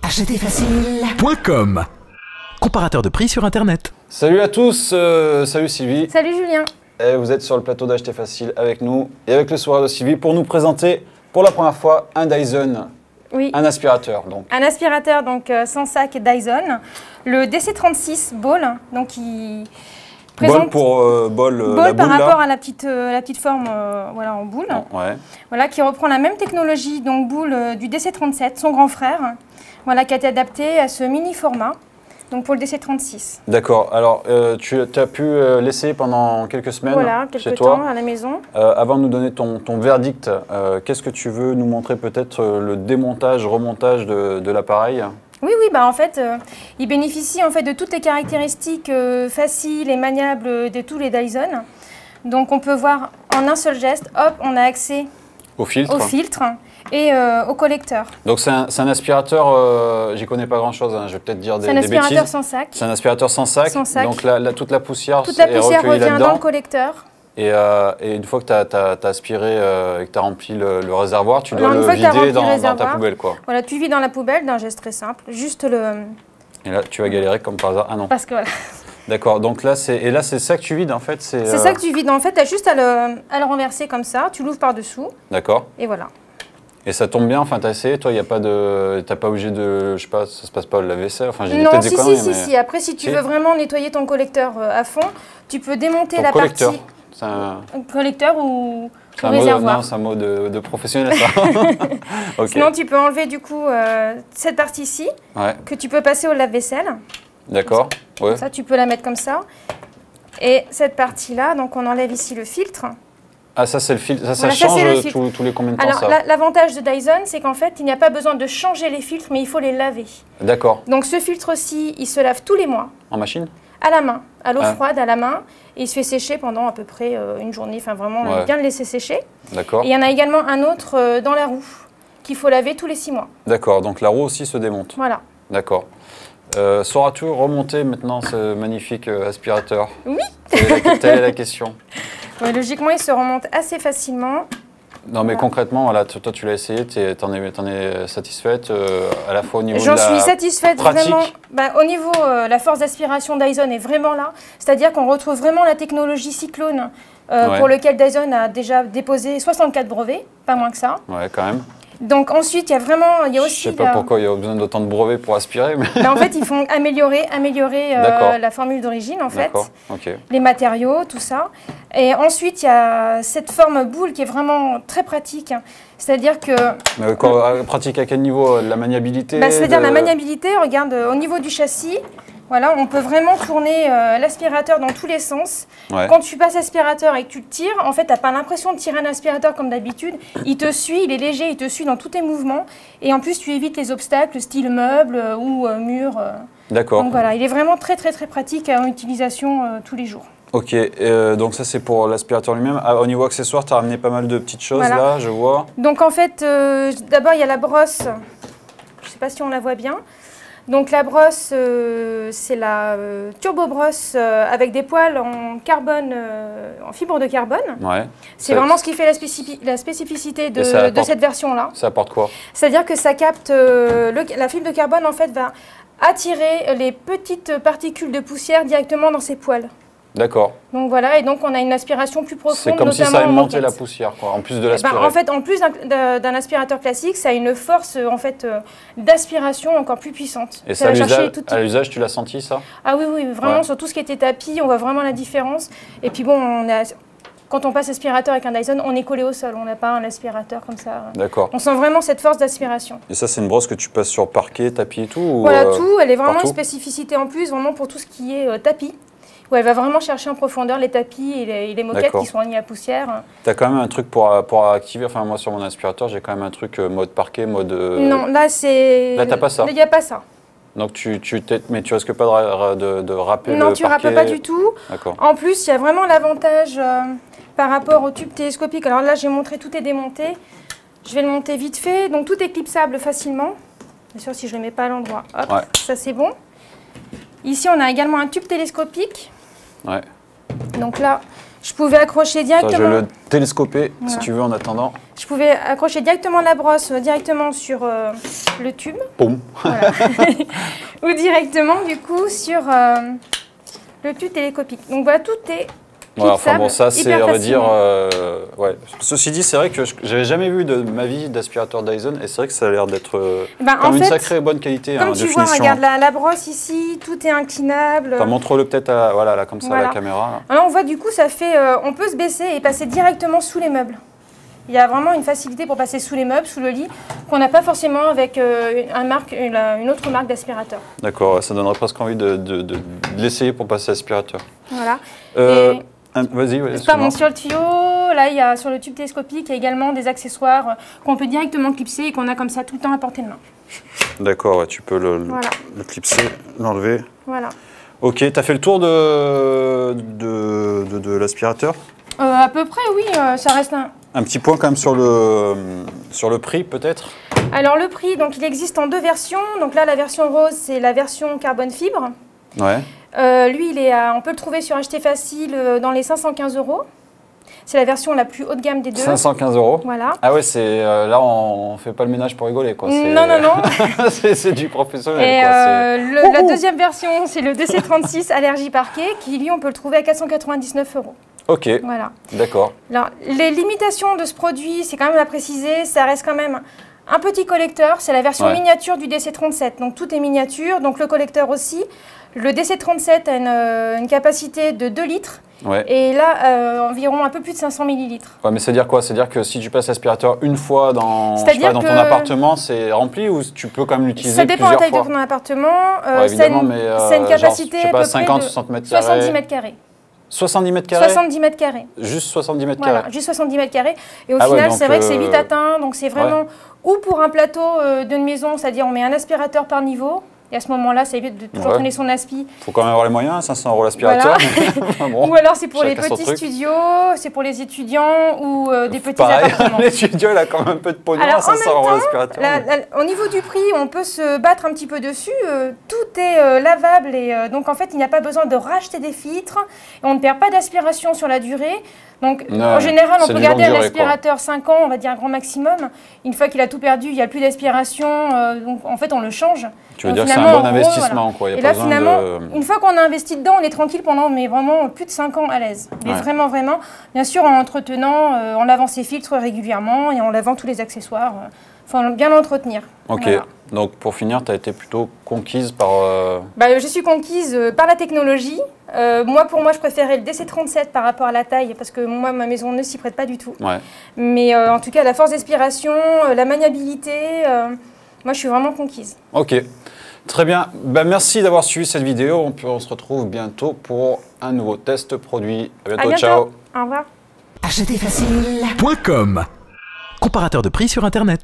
achetezfacile.com. Comparateur de prix sur internet. Salut à tous, salut Sylvie. Salut Julien. Et vous êtes sur le plateau d'Acheter Facile avec nous et avec le sourire de Sylvie pour nous présenter pour la première fois un Dyson. Oui. Un aspirateur donc. Un aspirateur donc sans sac Dyson. Le DC36 Ball, donc qui présente Ball pour la boule par là. rapport à la petite forme voilà, en boule. Ouais. Voilà, qui reprend la même technologie donc boule du DC37, son grand frère. Voilà, qui a été adapté à ce mini format. Donc pour le DC36. D'accord. Alors, tu as pu l'essayer pendant quelques semaines voilà, chez quelques toi. temps à la maison. Avant de nous donner ton verdict, qu'est-ce que tu veux nous montrer peut-être le démontage, remontage de l'appareil? Oui, bah en fait, il bénéficie en fait de toutes les caractéristiques faciles et maniables de tous les Dyson. Donc on peut voir en un seul geste, hop, on a accès Au filtre. Et au collecteur. Donc c'est un aspirateur, j'y connais pas grand chose, hein, je vais peut-être dire des bêtises. C'est un aspirateur sans sac. C'est un aspirateur sans sac. Sans sac. Donc toute la poussière revient dans le collecteur. Et une fois que tu as aspiré et que tu as rempli le réservoir, tu dois Alors, le vider dans ta poubelle, quoi. Voilà, tu vides dans la poubelle d'un geste très simple. Juste le... Et là, tu vas galérer comme par hasard. Ah non. Parce que voilà. D'accord, donc là, c'est ça que tu vides en fait. C'est ça que tu vides. En fait, tu as juste à le renverser comme ça. Tu l'ouvres par-dessous. D'accord. Et voilà. Et ça tombe bien, enfin, t'as essayé, toi, il n'y a pas de... T'as pas obligé de... Je sais pas, ça se passe pas de la vaisselle, enfin, j'ai dit peut-être des conneries, mais... Si. Après, si tu veux vraiment nettoyer ton collecteur à fond, tu peux démonter la collecteur. partie... Un collecteur ou réservoir. Non, c'est un mot de professionnel, ça. Okay. Sinon, tu peux enlever, du coup, cette partie-ci, que tu peux passer au lave-vaisselle. D'accord, ouais. Ça, tu peux la mettre comme ça. Et cette partie-là, donc on enlève ici le filtre. Ah, ça, c'est le filtre. Ça, voilà, change tous les combien de temps? Alors, l'avantage de Dyson, c'est qu'en fait, il n'y a pas besoin de changer les filtres, mais il faut les laver. D'accord. Donc, ce filtre-ci, il se lave tous les mois. En machine? À la main, à l'eau froide, à la main. Et il se fait sécher pendant à peu près une journée. Enfin, vraiment, on aime bien le laisser sécher. D'accord. Et il y en a également un autre dans la roue, qu'il faut laver tous les 6 mois. D'accord. Donc, la roue aussi se démonte. Voilà. D'accord. Sauras-tu remonter maintenant ce magnifique aspirateur? Oui. Telle est la question. Ouais, logiquement, il se remonte assez facilement. Non, mais concrètement, voilà, toi, tu l'as essayé, t'en es satisfaite à la fois au niveau de la pratique. J'en suis satisfaite vraiment. Au niveau, la force d'aspiration Dyson est vraiment là. C'est-à-dire qu'on retrouve vraiment la technologie Cyclone pour lequel Dyson a déjà déposé 64 brevets, pas moins que ça. Ouais, quand même. Donc ensuite, il y a vraiment, il y a aussi... Je sais pas pourquoi il y a besoin d'autant de brevets pour aspirer. Mais... en fait, ils font améliorer la formule d'origine, en fait. Okay. Les matériaux, tout ça. Et ensuite, il y a cette forme boule qui est vraiment très pratique. C'est-à-dire que... Mais pratique à quel niveau? La maniabilité? C'est-à-dire la maniabilité, regarde, au niveau du châssis, voilà, on peut vraiment tourner l'aspirateur dans tous les sens. Ouais. Quand tu passes l'aspirateur et que tu le tires, en fait, tu n'as pas l'impression de tirer un aspirateur comme d'habitude. Il te suit, il est léger, il te suit dans tous tes mouvements. Et en plus, tu évites les obstacles, style meuble ou mur. D'accord. Donc voilà, il est vraiment très pratique en utilisation tous les jours. Ok, donc ça c'est pour l'aspirateur lui-même. Au niveau accessoire, tu as ramené pas mal de petites choses là, je vois. Donc en fait, d'abord il y a la brosse. Je ne sais pas si on la voit bien. Donc la brosse, c'est la turbo brosse avec des poils en carbone, en fibre de carbone. Ouais. C'est vraiment ce qui fait la spécificité de cette version-là. Ça apporte quoi? C'est-à-dire que ça capte, la fibre de carbone en fait va attirer les petites particules de poussière directement dans ses poils. D'accord. Donc voilà, et donc on a une aspiration plus profonde. C'est comme si ça aimantait la poussière, quoi, en plus de l'aspirer. En fait, en plus d'un aspirateur classique, ça a une force en fait, d'aspiration encore plus puissante. Et ça, à l'usage, tu l'as senti ça? Ah oui, vraiment, sur tout ce qui était tapis, on voit vraiment la différence. Et puis bon, quand on passe aspirateur avec un Dyson, on est collé au sol, on n'a pas un aspirateur comme ça. D'accord. On sent vraiment cette force d'aspiration. Et ça, c'est une brosse que tu passes sur parquet, tapis et tout? Voilà, tout. Elle est vraiment une spécificité en plus, vraiment pour tout ce qui est tapis. Où elle va vraiment chercher en profondeur les tapis et les moquettes qui sont liées à poussière. Tu as quand même un truc pour activer, enfin moi sur mon aspirateur, j'ai quand même un truc mode parquet, mode... Non, là c'est... Là, tu n'as pas ça? Il n'y a pas ça. Donc mais tu risques pas de râper le parquet? Non, tu ne râpes pas du tout. En plus, il y a vraiment l'avantage par rapport au tube télescopique. Alors là, j'ai montré, tout est démonté. Je vais le monter vite fait. Donc tout est clipsable facilement. Bien sûr, si je ne le mets pas à l'endroit. Hop, ça c'est bon. Ici, on a également un tube télescopique. Ouais. Donc là, Je pouvais accrocher directement. Attends, je vais le télescoper si tu veux en attendant. Je pouvais accrocher directement la brosse directement sur le tube. Boum. Voilà. Ou directement du coup sur le tube télescopique. Donc voilà, tout est Ouais, enfin bon, ça c'est, on va dire, ouais. Ceci dit, c'est vrai que j'avais jamais vu de ma vie d'aspirateur Dyson et c'est vrai que ça a l'air d'être en une fait, sacrée bonne qualité. Comme tu vois, regarde la brosse ici, tout est inclinable. Enfin, montre-le peut-être à, voilà, là, comme ça à la caméra. Là. Alors on voit du coup, ça fait, on peut se baisser et passer directement sous les meubles. Il y a vraiment une facilité pour passer sous les meubles, sous le lit, qu'on n'a pas forcément avec une autre marque d'aspirateur. D'accord, ça donnerait presque envie de l'essayer pour passer aspirateur. Voilà. Vas-y, sur le tuyau, là, il y a sur le tube télescopique, il y a également des accessoires qu'on peut directement clipser et qu'on a comme ça tout le temps à portée de main. D'accord, ouais, tu peux le clipser, l'enlever. Voilà. Ok, tu as fait le tour de l'aspirateur? À peu près, oui, ça reste un petit point quand même sur le prix, peut-être? Alors, le prix, donc il existe en deux versions. Donc là, la version rose, c'est la version carbone fibre. Ouais. Lui, on peut le trouver sur Acheter Facile dans les 515 €. C'est la version la plus haut de gamme des deux. 515 €. Voilà. Ah ouais, là on fait pas le ménage pour rigoler quoi. Non. C'est du professionnel. Et la deuxième version, c'est le DC36 Allergie Parquet, qui lui, on peut le trouver à 499 €. Ok. Voilà. D'accord. Alors, les limitations de ce produit, c'est quand même à préciser, ça reste quand même un petit collecteur. C'est la version miniature du DC37. Donc tout est miniature, donc le collecteur aussi. Le DC37 a une capacité de 2 litres. Ouais. Et là, environ un peu plus de 500 millilitres. Ouais, mais c'est-à-dire quoi? C'est-à-dire que si tu passes l'aspirateur une fois dans ton appartement, c'est rempli ou tu peux quand même l'utiliser plusieurs fois? Ça dépend de la taille de ton appartement. Évidemment, mais c'est une capacité genre, je sais pas, 50, 60 mètres carrés. 70 mètres carrés. 70 mètres carrés? 70 mètres carrés. Juste 70 mètres carrés? Voilà, juste 70 mètres carrés. Et au final, c'est vrai que c'est vite atteint. Donc c'est vraiment ou pour un plateau d'une maison, c'est-à-dire on met un aspirateur par niveau. Et à ce moment-là, ça évite de toujours tourner son aspi. Il faut quand même avoir les moyens, 500 € l'aspirateur. Voilà. Bon, ou alors c'est pour les petits studios, c'est pour les étudiants ou des petits appartements. L'étudiant, il a quand même un peu de pognon à 500 € l'aspirateur. Au niveau du prix, on peut se battre un petit peu dessus. Tout est lavable et donc en fait, il n'y a pas besoin de racheter des filtres. Et on ne perd pas d'aspiration sur la durée. Donc en général, on peut garder un aspirateur 5 ans, on va dire un grand maximum. Une fois qu'il a tout perdu, il n'y a plus d'aspiration. Donc en fait, on le change. Tu veux dire que c'est un bon investissement, quoi. Et là, finalement, une fois qu'on a investi dedans, on est tranquille pendant vraiment plus de 5 ans à l'aise. Mais vraiment, vraiment. Bien sûr, en entretenant, en lavant ses filtres régulièrement et en lavant tous les accessoires. Il faut bien l'entretenir. Ok. Voilà. Donc, pour finir, tu as été plutôt conquise par... je suis conquise par la technologie. Pour moi, je préférais le DC37 par rapport à la taille, parce que moi, ma maison ne s'y prête pas du tout. Ouais. Mais en tout cas, la force d'aspiration, la maniabilité, moi, je suis vraiment conquise. Ok. Très bien. Merci d'avoir suivi cette vidéo. On se retrouve bientôt pour un nouveau test produit. À bientôt. Ciao. Au revoir. Achetezfacile.com. Comparateur de prix sur Internet.